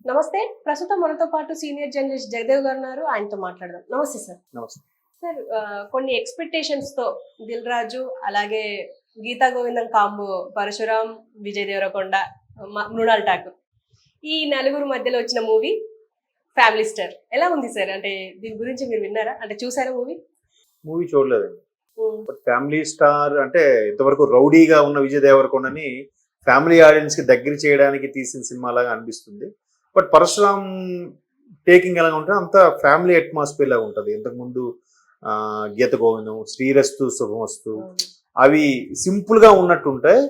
నమస్తే. ప్రస్తుతం మనతో పాటు సీనియర్ జర్నలిస్ట్ జగదేవ్ గారు ఉన్నారు. ఆయనతో మాట్లాడదాం. నమస్తే సార్. నమస్తే. సార్, కొన్ని ఎక్స్పెక్టేషన్స్ తో దిల్ రాజు అలాగే గీతా గోవిందం కాంబో పరశురామ్, విజయ్ దేవరకొండ, మృణాల్ ఠాకూర్ ఈ నలుగురు మధ్యలో వచ్చిన మూవీ ఫ్యామిలీ స్టార్ ఎలా ఉంది సార్? అంటే దీని గురించి మీరు విన్నారా? అంటే చూసారా మూవీ? మూవీ చూడలేదండి. బట్ ఫ్యామిలీ స్టార్ అంటే ఇంతవరకు రౌడీగా ఉన్న విజయ్ దేవరకొండని ఫ్యామిలీ ఆడియన్స్ కి దగ్గర చేయడానికి తీసిన సినిమా లాగా అనిపిస్తుంది. బట్ పరశురామ్ టేకింగ్ ఎలా ఉంటుంది అంత ఫ్యామిలీ అట్మాస్ఫియర్ లాగా ఉంటుంది. ఇంతకుముందు గీత గోవిందం, శ్రీరస్తు శుభమస్తు అవి సింపుల్ గా ఉన్నట్టు ఉంటాయి.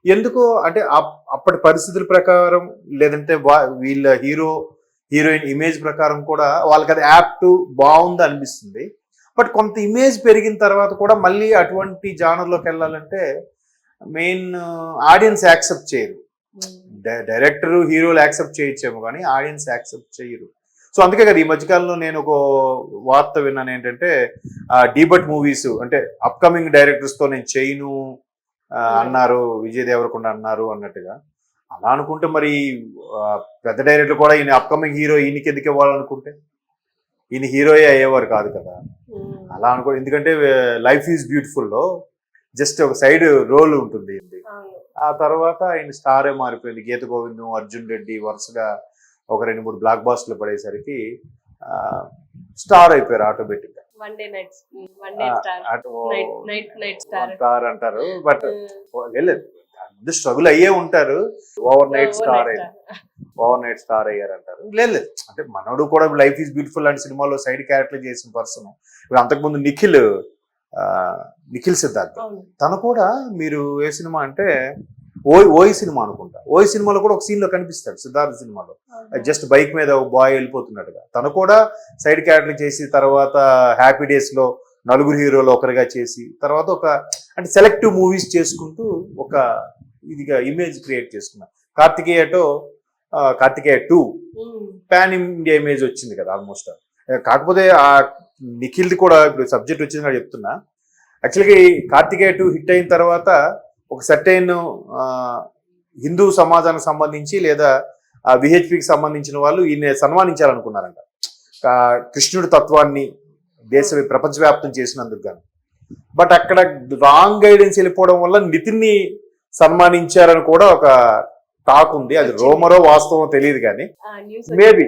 ఎందుకో అంటే అప్పటి పరిస్థితుల ప్రకారం లేదంటే వీళ్ళ హీరోయిన్ ఇమేజ్ ప్రకారం కూడా వాళ్ళకి అది యాప్ట్ బాగుంది అనిపిస్తుంది. బట్ కొంత ఇమేజ్ పెరిగిన తర్వాత కూడా మళ్ళీ అటువంటి జానర్లోకి వెళ్ళాలంటే మెయిన్ ఆడియన్స్ యాక్సెప్ట్ చేయరు. డైరెక్టర్ హీరోలు యాక్సెప్ట్ చేయొచ్చేమో కానీ ఆడియన్స్ యాక్సెప్ట్ చేయరు. సో అందుకే కదా ఈ మధ్యకాలంలో నేను ఒక వార్త విన్నాను ఏంటంటే డీబట్ మూవీస్ అంటే అప్కమింగ్ డైరెక్టర్స్ తో నేను చేయను అన్నారు, విజయ్ దేవరకొండ అన్నారు అన్నట్టుగా. అలా అనుకుంటే మరి పెద్ద డైరెక్టర్ కూడా ఈయన అప్కమింగ్ హీరో ఈయనకి ఎందుకు ఇవ్వాలనుకుంటే ఈయన హీరోయే అయ్యేవారు కాదు కదా. అలా అనుకో, ఎందుకంటే లైఫ్ ఈజ్ బ్యూటిఫుల్ లో జస్ట్ ఒక సైడ్ రోల్ ఉంటుంది. ఆ తర్వాత ఆయన స్టారే మారిపోయింది. గీత గోవిందం, అర్జున్ రెడ్డి వరుసగా ఒక 2-3 బ్లాక్ బాస్టర్లు పడేసరికి స్టార్ అయిపోయారు ఆటోమేటిక్ గా. స్టార్ అంటారు బట్ వెళ్ళలేదు, స్ట్రగుల్ అయ్యే ఉంటారు. ఓవర్ నైట్ స్టార్ అయ్యారు అంటారు. లేదు అంటే మనోడు కూడా లైఫ్ ఈజ్ బ్యూటిఫుల్ లాంటి సినిమాలో సైడ్ క్యారెక్టర్ చేసిన పర్సన్. ఇప్పుడు అంతకుముందు నిఖిల్ సిద్ధార్థ్ తను కూడా మీరు ఏ సినిమా అంటే ఓయి సినిమా అనుకుంటా. ఓయి సినిమాలో కూడా ఒక సీన్ లో కనిపిస్తాడు సిద్ధార్థ్ సినిమాలో, జస్ట్ బైక్ మీద ఒక బాయ్ వెళ్ళిపోతున్నట్టుగా. తను కూడా సైడ్ క్యారెక్టర్ చేసి తర్వాత హ్యాపీ డేస్ లో నలుగురు హీరోలు ఒకరిగా చేసి తర్వాత ఒక అంటే సెలెక్టివ్ మూవీస్ చేసుకుంటూ ఒక ఇదిగా ఇమేజ్ క్రియేట్ చేసుకున్నారు. కార్తికేయ 2 పాన్ ఇండియా ఇమేజ్ వచ్చింది కదా ఆల్మోస్ట్. కాకపోతే ఆ నిఖిల్ది కూడా ఇప్పుడు సబ్జెక్ట్ వచ్చింది చెప్తున్నా. యాక్చువల్గా కార్తికేయ 2 హిట్ అయిన తర్వాత ఒక సర్టైన్ హిందూ సమాజానికి సంబంధించి లేదా విహెచ్పికి సంబంధించిన వాళ్ళు ఈయన సన్మానించాలనుకున్నారంట. కృష్ణుడి తత్వాన్ని ప్రపంచవ్యాప్తం చేసినందుకు గాను. బట్ అక్కడ రాంగ్ గైడెన్స్ వెళ్ళిపోవడం వల్ల నితిన్ని సన్మానించారని కూడా ఒక టాక్ ఉంది. అది రోమరో వాస్తవం తెలియదు కానీ మేబీ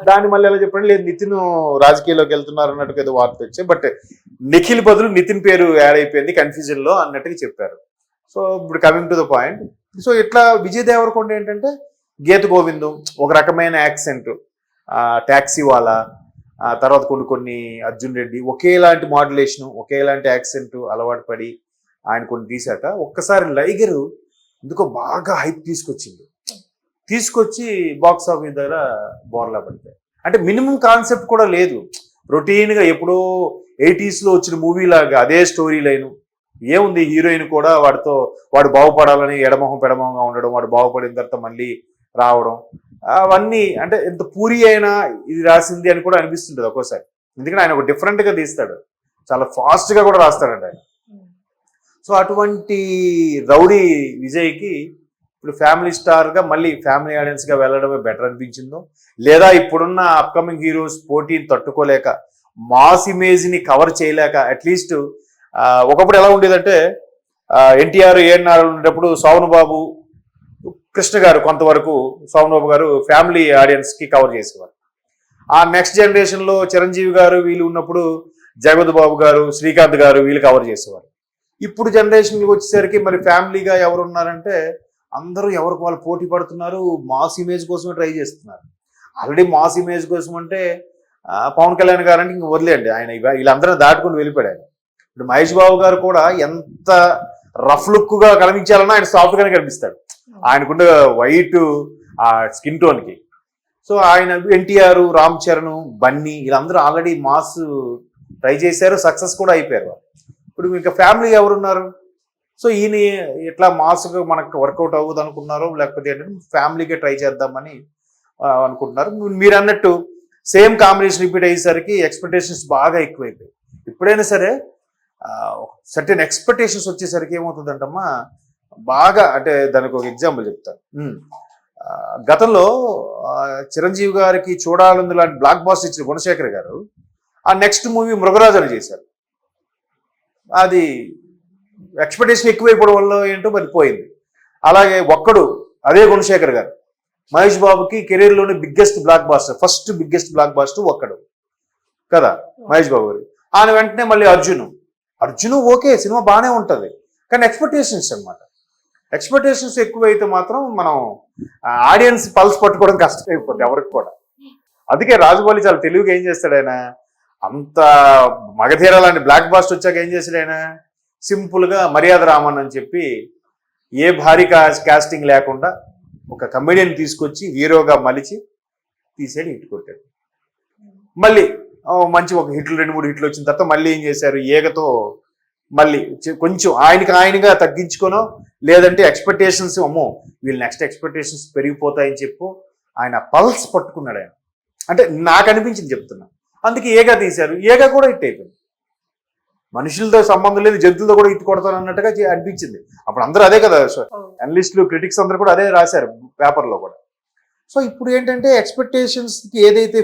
దాన్ని మళ్ళీ ఎలా చెప్పండి, లేదు నితిన్ రాజకీయాల్లోకి వెళ్తున్నారు అన్నట్టుగా ఏదో వార్త వచ్చాయి. బట్ నిఖిల్ బదులు నితిన్ పేరు యాడ్ అయిపోయింది కన్ఫ్యూజన్ లో అన్నట్టుగా చెప్పారు. సో ఇప్పుడు coming to the point, so ఇట్లా విజయ్ దేవరకొండ ఏంటంటే గీత గోవిందం ఒక రకమైన యాక్సెంట్, ట్యాక్సీ వాలా, తర్వాత కొన్ని అర్జున్ రెడ్డి ఒకేలాంటి మాడ్యులేషన్ ఒకేలాంటి యాక్సెంట్ అలవాటు పడి ఆయన కొన్ని తీసాక ఒక్కసారి లైగరు ఎందుకో బాగా హైప్ తీసుకొచ్చి బాక్స్ ఆఫీస్ దగ్గర బోర్లా పడిపోయి. అంటే మినిమం కాన్సెప్ట్ కూడా లేదు, రొటీన్ గా ఎప్పుడో 80s లో వచ్చిన మూవీ లాగా అదే స్టోరీ లైన్. ఏముంది, హీరోయిన్ కూడా వాడు బాగుపడాలని ఎడమొహం పెడమొహంగా ఉండడం, వాడు బాగుపడిన తర్వాత మళ్ళీ రావడం, అవన్నీ అంటే ఎంత పూరి అయినా ఇది రాసింది అని కూడా అనిపిస్తుంటది ఒక్కోసారి. ఎందుకంటే ఆయన ఒక డిఫరెంట్ గా తీస్తాడు, చాలా ఫాస్ట్ గా కూడా రాస్తాడంట ఆయన. సో అటువంటి రౌడీ విజయ్కి ఇప్పుడు ఫ్యామిలీ స్టార్ గా మళ్ళీ ఫ్యామిలీ ఆడియన్స్ గా వెళ్ళడమే బెటర్ అనిపించిందో, లేదా ఇప్పుడున్న అప్కమింగ్ హీరోస్ పోటీని తట్టుకోలేక మాస్ ఇమేజ్ ని కవర్ చేయలేక అట్లీస్ట్ ఒకప్పుడు ఎలా ఉండేదంటే ఎన్టీఆర్ ఏఎన్ఆర్ ఉండేటప్పుడు సోమన్ బాబు, కృష్ణ గారు కొంతవరకు సోమన్ బాబు గారు ఫ్యామిలీ ఆడియన్స్ కి కవర్ చేసేవారు. ఆ నెక్స్ట్ జనరేషన్ లో చిరంజీవి గారు వీళ్ళు ఉన్నప్పుడు జగపతి బాబు గారు, శ్రీకాంత్ గారు వీళ్ళు కవర్ చేసేవారు. ఇప్పుడు జనరేషన్కి వచ్చేసరికి మరి ఫ్యామిలీగా ఎవరు ఉన్నారంటే అందరూ ఎవరికి వాళ్ళు పోటీ పడుతున్నారు, మాస్ ఇమేజ్ కోసమే ట్రై చేస్తున్నారు. ఆల్రెడీ మాస్ ఇమేజ్ కోసం అంటే పవన్ కళ్యాణ్ గారు అంటే ఇంక వదిలేండి, ఆయన వీళ్ళందరూ దాటుకుని వెళ్ళిపోయాడు. ఇప్పుడు మహేష్ బాబు గారు కూడా ఎంత రఫ్ లుక్ గా కనిపించాలన్నా ఆయన సాఫ్ట్ గానే కనిపిస్తాడు, ఆయనకుండే వైట్ ఆ స్కిన్ టోన్ కి. సో ఆయన ఎన్టీఆర్, రామ్ చరణ్, బన్నీ వీళ్ళందరూ ఆల్రెడీ మాస్ ట్రై చేశారు, సక్సెస్ కూడా అయిపోయారు. ఇప్పుడు ఇంకా ఫ్యామిలీ ఎవరున్నారు? సో ఈయన ఎట్లా మాస్గా మనకు వర్కౌట్ అవ్వదు అనుకున్నారో, లేకపోతే ఏంటంటే ఫ్యామిలీగా ట్రై చేద్దామని అనుకుంటున్నారు. మీరు అన్నట్టు సేమ్ కాంబినేషన్ రిపీట్ అయ్యేసరికి ఎక్స్పెక్టేషన్స్ బాగా ఎక్కువైపోయాయి. ఎప్పుడైనా సరే సర్టెన్ ఎక్స్పెక్టేషన్స్ వచ్చేసరికి ఏమవుతుందంటమ్మా బాగా, అంటే దానికి ఒక ఎగ్జాంపుల్ చెప్తాను. గతంలో చిరంజీవి గారికి చూడాలని లాంటి బ్లాక్ బాస్టర్ ఇచ్చిన గుణశేఖర్ గారు ఆ నెక్స్ట్ మూవీ మృగరాజు అని చేశారు. అది ఎక్స్పెక్టేషన్ ఎక్కువైపోవడం వల్ల ఏంటో మరి పోయింది. అలాగే ఒక్కడు అదే గుణశేఖర్ గారు మహేష్ బాబుకి కెరీర్లోనే biggest blockbuster, first biggest blockbuster Okkadu కదా మహేష్ బాబు గారు. ఆయన వెంటనే మళ్ళీ అర్జును ఓకే సినిమా బాగానే ఉంటుంది, కానీ ఎక్స్పెక్టేషన్స్ అనమాట. ఎక్స్పెక్టేషన్స్ ఎక్కువైతే మాత్రం మనం ఆడియన్స్ పల్స్ పట్టుకోవడం కష్టమైపోతుంది ఎవరికి కూడా. అందుకే రాజమౌళి చాలా తెలివిగా ఏం చేస్తాడు ఆయన, అంత మగధీర లాంటి బ్లాక్ బాస్టర్ వచ్చాక ఏం చేశాడు ఆయన, సింపుల్గా మర్యాద రామన్ అని చెప్పి ఏ భారీ కాస్టింగ్ లేకుండా ఒక కమెడియన్ తీసుకొచ్చి హీరోగా మలిచి తీసాడు, హిట్ కొట్టాడు. మళ్ళీ మంచి ఒక హిట్లు 2-3 హిట్లు వచ్చిన తర్వాత మళ్ళీ ఏం చేశారు, ఏగతో మళ్ళీ కొంచెం ఆయనగా తగ్గించుకోనో లేదంటే ఎక్స్పెక్టేషన్స్ అమ్మో వీళ్ళు నెక్స్ట్ ఎక్స్పెక్టేషన్స్ పెరిగిపోతాయని చెప్పు ఆయన పల్స్ పట్టుకున్నాడు ఆయన. అంటే నాకు అనిపించింది చెప్తున్నా. అందుకే ఏగా తీశారు, ఏగా కూడా హిట్ అయిపోయింది. మనుషులతో సంబంధం లేదు జంతువులతో కూడా హిట్ కొడతాను అన్నట్టుగా అనిపించింది. అప్పుడు అందరూ అదే కదా అనలిస్టులు క్రిటిక్స్ అందరూ కూడా అదే రాశారు పేపర్లో కూడా. సో ఇప్పుడు ఏంటంటే ఎక్స్పెక్టేషన్స్కి ఏదైతే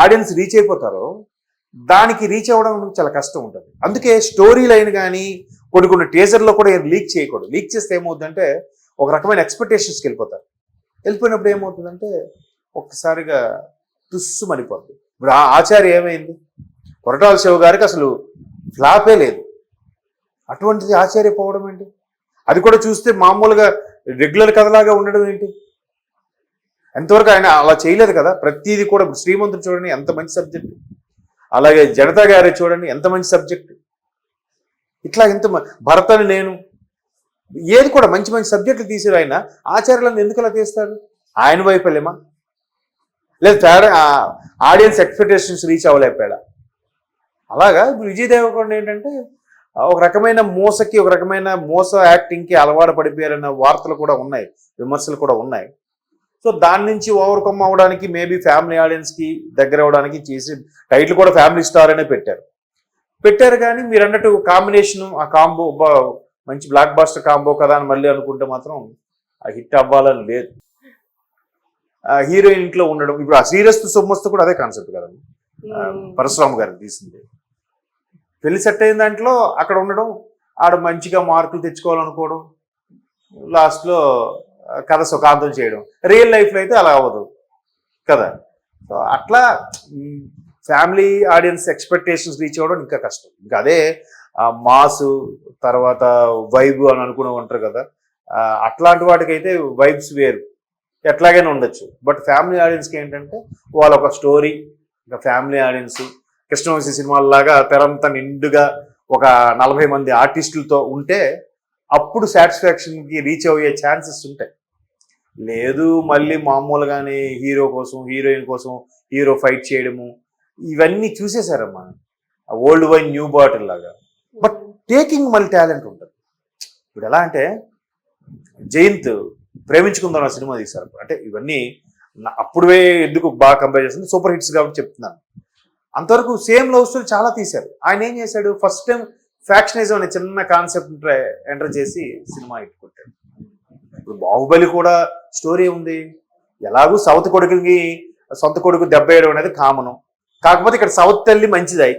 ఆడియన్స్ రీచ్ అయిపోతారో దానికి రీచ్ అవ్వడం చాలా కష్టం ఉంటుంది. అందుకే స్టోరీ లైన్ కానీ కొన్ని టీజర్లో కూడా లీక్ చేయకూడదు. లీక్ చేస్తే ఏమవుతుందంటే ఒక రకమైన ఎక్స్పెక్టేషన్స్కి వెళ్ళిపోతారు. వెళ్ళిపోయినప్పుడు ఏమవుతుందంటే ఒక్కసారిగా తుస్సు మరిపోతుంది. ఇప్పుడు ఆచార్య ఏమైంది, కొరటాల శివ గారికి అసలు ఫ్లాపే లేదు, అటువంటిది ఆచార్య పోవడం ఏంటి, అది కూడా చూస్తే మామూలుగా రెగ్యులర్ కథలాగా ఉండడం ఏంటి. ఎంతవరకు ఆయన అలా చేయలేదు కదా. ప్రతిదీ కూడా శ్రీమంతుడు చూడండి ఎంత మంచి సబ్జెక్ట్, అలాగే జనతా గారి చూడండి ఎంత మంచి సబ్జెక్ట్, ఇట్లా ఎంత భరత్ అని నేను ఏది కూడా మంచి మంచి సబ్జెక్టులు తీసారు. ఆయన ఆచార్యులను ఎందుకు అలా తీస్తారు, ఆయన వైఫల్యమా లేదు ఆడియన్స్ ఎక్స్పెక్టేషన్స్ రీచ్ అవ్వలేకపోయాడా. అలాగా ఇప్పుడు విజయ్ దేవరకొండ ఏంటంటే ఒక రకమైన మోసకి ఒక రకమైన మోస యాక్టింగ్కి అలవాటు పడిపోయారన్న వార్తలు కూడా ఉన్నాయి, విమర్శలు కూడా ఉన్నాయి. సో దాని నుంచి ఓవర్కమ్ అవ్వడానికి మేబీ ఫ్యామిలీ ఆడియన్స్కి దగ్గర అవ్వడానికి చేసి టైటిల్ కూడా ఫ్యామిలీ స్టార్ అనే పెట్టారు కానీ మీరు అన్నట్టు కాంబినేషన్ ఆ కాంబో మంచి బ్లాక్ బాస్టర్ కాంబో కదా అని మళ్ళీ అనుకుంటే మాత్రం ఆ హిట్ అవ్వాలని లేదు. హీరోయిన్ ఇంట్లో ఉండడం, ఇప్పుడు ఆ శ్రీరస్తు సొమ్మస్తు కూడా అదే కాన్సెప్ట్ కదండి, పరశురామ్ గారు తీసింది. పెళ్లి సెట్ అయిన దాంట్లో అక్కడ ఉండడం, ఆడ మంచిగా మార్కులు తెచ్చుకోవాలనుకోవడం, లాస్ట్లో కథ సుఖాంతం చేయడం. రియల్ లైఫ్లో అయితే అలా అవ్వదు కదా. సో అట్లా ఫ్యామిలీ ఆడియన్స్ ఎక్స్పెక్టేషన్స్ రీచ్ అవ్వడం ఇంకా కష్టం. ఇంకా అదే మాసు తర్వాత వైబ్ అని అనుకుని ఉంటారు కదా, అట్లాంటి వాటికైతే వైబ్స్ వేరు, ఎట్లాగైనా ఉండొచ్చు. బట్ ఫ్యామిలీ ఆడియన్స్కి ఏంటంటే వాళ్ళ ఒక స్టోరీ, ఇంకా ఫ్యామిలీ ఆడియన్స్ కృష్ణవంశీ సినిమాల్లాగా తెరంతా నిండుగా ఒక 40 మంది ఆర్టిస్టులతో ఉంటే అప్పుడు సాటిస్ఫాక్షన్కి రీచ్ అయ్యే ఛాన్సెస్ ఉంటాయి. లేదు మళ్ళీ మామూలుగానే హీరో కోసం హీరోయిన్ కోసం హీరో ఫైట్ చేయడము ఇవన్నీ చూసేశారమ్మా, ఓల్డ్ వైన్ న్యూ బాటిల్ లాగా. బట్ టేకింగ్ మళ్ళీ టాలెంట్ ఉంటుంది. ఇప్పుడు ఎలా అంటే జయంత్ ప్రేమించుకుందాం ఆ సినిమా తీశారు. అంటే ఇవన్నీ అప్పుడే ఎందుకు బాగా కంపేర్ చేస్తుంది, సూపర్ హిట్స్ కాబట్టి చెప్తున్నాను. అంతవరకు సేమ్ లవ్ స్టోరీ చాలా తీశారు. ఆయన ఏం చేశాడు, ఫస్ట్ టైం ఫ్యాక్షనిజం అనే చిన్న కాన్సెప్ట్ ఎంటర్ చేసి సినిమా హిట్ కొట్టాడు. ఇప్పుడు బాహుబలి కూడా స్టోరీ ఉంది, ఎలాగూ సౌత్ కొడుకుకి సొంత కొడుకు దెబ్బ వేయడం అనేది కామను. కాకపోతే ఇక్కడ సౌత్ తల్లి మంచిదై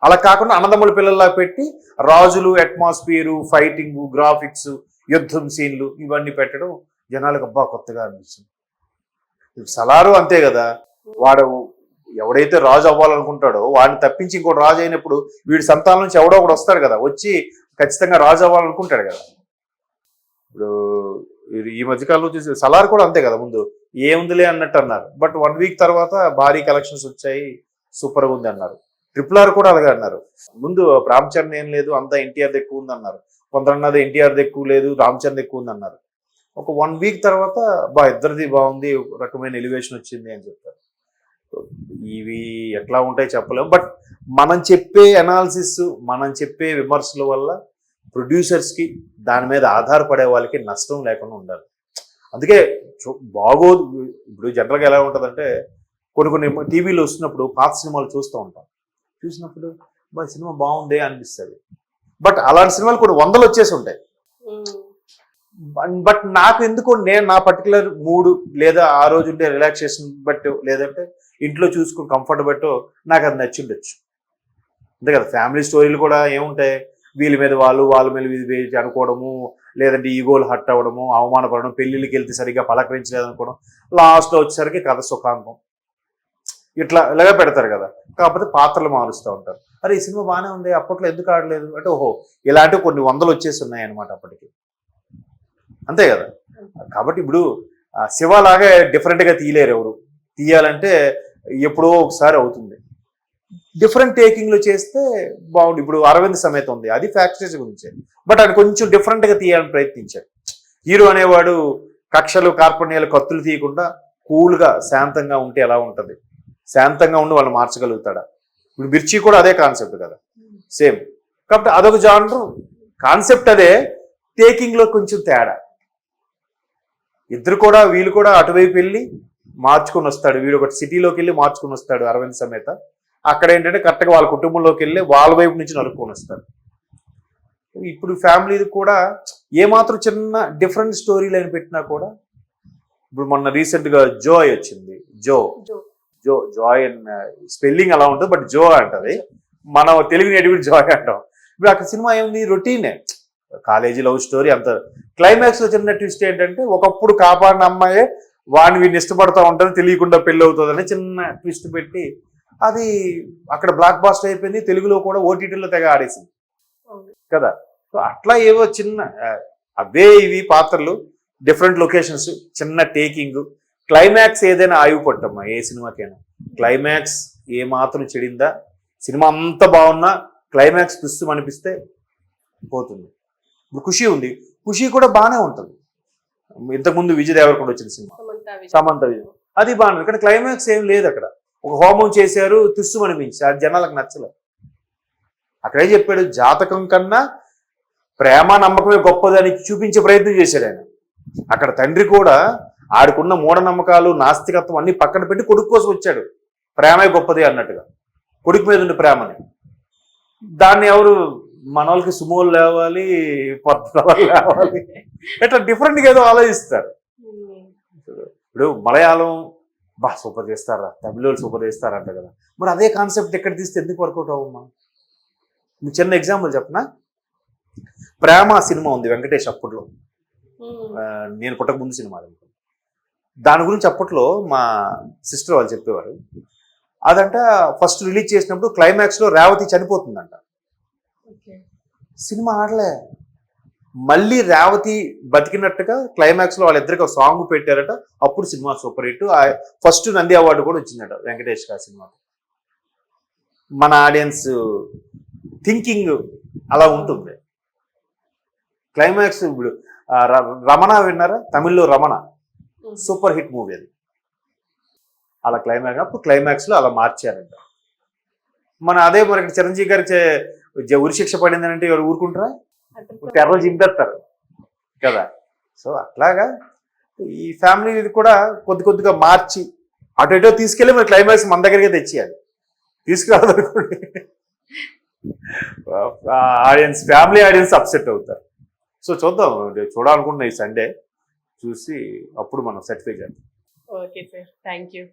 అలా కాకుండా అన్నదమ్ముల పిల్లల్లా పెట్టి రాజులు, అట్మాస్ఫియరు, ఫైటింగ్, గ్రాఫిక్స్, యుద్ధం సీన్లు ఇవన్నీ పెట్టడం జనాలకు అబ్బా కొత్తగా అనిపిస్తుంది. సలారు అంతే కదా, వాడు ఎవడైతే రాజు అవ్వాలనుకుంటాడో వాడిని తప్పించి ఇంకోటి రాజు అయినప్పుడు వీడి సంతానం నుంచి ఎవడో ఒకడు వస్తాడు కదా, వచ్చి ఖచ్చితంగా రాజు అవ్వాలనుకుంటాడు కదా. ఇప్పుడు ఈ మధ్యకాలంలో చూసి సలార్ కూడా అంతే కదా, ముందు ఏముందిలే అన్నట్టు అన్నారు, బట్ 1 వీక్ తర్వాత భారీ కలెక్షన్స్ వచ్చాయి, సూపర్గా ఉంది అన్నారు. RRR కూడా అలాగే అన్నారు, ముందు రామ్ చరణ్ ఏం లేదు అంతా ఎన్టీఆర్ ఎక్కువ ఉంది అన్నారు, కొందరు అన్నది ఎన్టీఆర్ ఎక్కువ లేదు రామ్ చరణ్ ఎక్కువ ఉంది అన్నారు. ఒక 1 వీక్ తర్వాత ఇద్దరిది బాగుంది, ఒక రకమైన ఎలివేషన్ వచ్చింది అని చెప్పారు. ఇవి ఎట్లా ఉంటాయి చెప్పలేము. బట్ మనం చెప్పే అనాలిసిస్, మనం చెప్పే విమర్శల వల్ల ప్రొడ్యూసర్స్కి దాని మీద ఆధారపడే వాళ్ళకి నష్టం లేకుండా ఉండాలి. అందుకే బాగోదు. ఇప్పుడు జనరల్గా ఎలా ఉంటుందంటే కొన్ని టీవీలో వస్తున్నప్పుడు పాత సినిమాలు చూస్తూ ఉంటాం, చూసినప్పుడు సినిమా బాగుందే అనిపిస్తుంది. బట్ అలాంటి సినిమాలు కూడా 100 వచ్చేసి ఉంటాయి. బట్ నాకు ఎందుకో నేను నా పర్టికులర్ మూడ్ లేదా ఆ రోజు ఉండే రిలాక్సేషన్ బట్టి లేదంటే ఇంట్లో చూసుకుని కంఫర్ట్ బట్టో నాకు అది నచ్చిండొచ్చు. అంతే కదా, ఫ్యామిలీ స్టోరీలు కూడా ఏముంటాయి, వీళ్ళ మీద వాళ్ళు వాళ్ళ మీద వీధి అనుకోవడము, లేదంటే ఈగోలు హట్ అవ్వడము, అవమానపడడం, పెళ్ళిళ్ళకి వెళ్తే సరిగ్గా పలకరించలేదు అనుకోవడం, లాస్ట్లో వచ్చేసరికి కథ సుఖాంతం, ఇలాగే పెడతారు కదా. కాకపోతే పాత్రలు మారుస్తూ ఉంటారు. అరే ఈ సినిమా బాగానే ఉంది, అప్పట్లో ఎందుకు ఆడలేదు అంటే ఓహో ఇలాంటివి కొన్ని వందలు వచ్చేసి ఉన్నాయి అనమాట అప్పటికి. అంతే కదా. కాబట్టి ఇప్పుడు శివలాగే డిఫరెంట్గా తీయలేరు ఎవరు. తీయాలంటే ఎప్పుడో ఒకసారి అవుతుంది. డిఫరెంట్ టేకింగ్లో చేస్తే బాగుంది. ఇప్పుడు అరవింద్ సమేత ఉంది, అది ఫ్యాక్టరీస్ గురించే, బట్ అది కొంచెం డిఫరెంట్గా తీయాలని ప్రయత్నించాడు. హీరో అనేవాడు కక్షలు కార్పణ్యాలు కత్తులు తీయకుండా కూల్గా శాంతంగా ఉంటే ఎలా ఉంటుంది, శాంతంగా ఉండి వాళ్ళు మార్చగలుగుతాడా. ఇప్పుడు మిర్చి కూడా అదే కాన్సెప్ట్ కదా, సేమ్. కాబట్టి అదొక జానరు, కాన్సెప్ట్ అదే, టేకింగ్లో కొంచెం తేడా. ఇద్దరు కూడా వీళ్ళు కూడా అటువైపు వెళ్ళి మార్చుకొని వస్తాడు, వీడు ఒకటి సిటీలోకి వెళ్ళి మార్చుకొని వస్తాడు అరవింద్ సమేత. అక్కడ ఏంటంటే కరెక్ట్గా వాళ్ళ కుటుంబంలోకి వెళ్ళి వాళ్ళ వైపు నుంచి నరుక్కొని వస్తాడు. ఇప్పుడు ఫ్యామిలీది కూడా ఏమాత్రం చిన్న డిఫరెంట్ స్టోరీ లైన్ పెట్టినా కూడా, ఇప్పుడు మొన్న రీసెంట్గా జోయ్ వచ్చింది, జాయ్ స్పెల్లింగ్ అలా ఉంటుంది, బట్ జో అంటది, మనం తెలుగు నేటివ్ జాయ్ అంటాం. ఇప్పుడు అక్కడ సినిమా ఏముంది, రొటీనే, కాలేజీ లవ్ స్టోరీ అంత. క్లైమాక్స్లో చిన్న ట్విస్ట్ ఏంటంటే ఒకప్పుడు కాపాడిన అమ్మాయే వాడిని వీడిని ఇష్టపడతా ఉంటుంది, తెలియకుండా పెళ్ళి అవుతుందని చిన్న ట్విస్ట్ పెట్టి అది అక్కడ బ్లాక్ బాస్టర్ అయిపోయింది. తెలుగులో కూడా ఓటీటీలో తెగ ఆడేసింది కదా. సో అట్లా ఏవో చిన్న అవే ఇవి పాత్రలు, డిఫరెంట్ లొకేషన్స్, చిన్న టేకింగ్, క్లైమాక్స్ ఏదైనా ఆయువు పట్టమ్మా ఏ సినిమాకైనా. క్లైమాక్స్ ఏ మాత్రం చెడిందా, సినిమా అంతా బాగున్నా క్లైమాక్స్ తుస్సు అనిపిస్తే పోతుంది. ఇప్పుడు ఖుషి ఉంది, ఖుషి కూడా బాగానే ఉంటుంది. ఇంతకుముందు విజయ్ దేవరకొండ వచ్చిన సినిమా సమంత విజయ్, అది బాగుంది, కానీ క్లైమాక్స్ ఏం లేదు. అక్కడ ఒక హోమం చేశారు, తుస్సు అనిపించి అది జనాలకు నచ్చలేదు. అక్కడే చెప్పాడు, జాతకం కన్నా ప్రేమ నమ్మకమే గొప్పదని చూపించే ప్రయత్నం చేశాడు ఆయన. అక్కడ తండ్రి కూడా ఆడుకున్న మూఢనమ్మకాలు నాస్తికత్వం అన్ని పక్కన పెట్టి కొడుకు కోసం వచ్చాడు, ప్రేమే గొప్పది అన్నట్టుగా, కొడుకు మీద ఉన్న ప్రేమని. దాన్ని ఎవరు మన వాళ్ళకి సుమోలు లేవాలి, పత్రాలు లేవాలి, ఇట్లా డిఫరెంట్గా ఏదో ఆలోచిస్తారు. ఇప్పుడు మలయాళం సూపర్ చేస్తారా, తమిళ వాళ్ళు సూపర్ చేస్తారంట కదా, మరి అదే కాన్సెప్ట్ ఎక్కడ తీస్తే ఎందుకు వర్కౌట్ అవ్వమ్మా. మీకు చిన్న ఎగ్జాంపుల్ చెప్పనా, ప్రేమ సినిమా ఉంది వెంకటేష్ అప్పట్లో, నేను పుట్టక ముందు సినిమా అనుకో. దాని గురించి అప్పట్లో మా సిస్టర్ వాళ్ళు చెప్పేవారు. అదంట ఫస్ట్ రిలీజ్ చేసినప్పుడు క్లైమాక్స్లో రేవతి చనిపోతుందంట. సినిమా ఆడలే, మళ్ళీ రేవతి బతికినట్టుగా క్లైమాక్స్లో వాళ్ళిద్దరికి సాంగ్ పెట్టారట. అప్పుడు cinema super hit, first Nandi award కూడా వచ్చిందట వెంకటేష్ గారి సినిమా. మన ఆడియన్స్ థింకింగ్ అలా ఉంటుంది. క్లైమాక్స్ ఇప్పుడు రమణ విన్నారా, తమిళ్లో రమణ సూపర్ హిట్ మూవీ అది. అలా క్లైమాక్స్ అప్పుడు క్లైమాక్స్లో అలా మార్చారంట. మన అదే మనకి చిరంజీవి గారికి ఉరిశిక్ష పడిందని ఎవరు ఊరుకుంటారా, తెరలు చింపేస్తారు కదా. సో అట్లాగా ఈ ఫ్యామిలీ ఇది కూడా కొద్ది కొద్దిగా మార్చి అటు ఇటో తీసుకెళ్ళి మరి క్లైమాక్స్ మన దగ్గరికి తెచ్చేయాలి. తీసుకురాదనుకోండి ఆడియన్స్, ఫ్యామిలీ ఆడియన్స్ అప్సెట్ అవుతారు. సో చూద్దాం, చూడాలనుకుంటున్నా ఈ సండే చూసి అప్పుడు మనం సర్టిఫై చేద్దాం. Okay sir, thank you.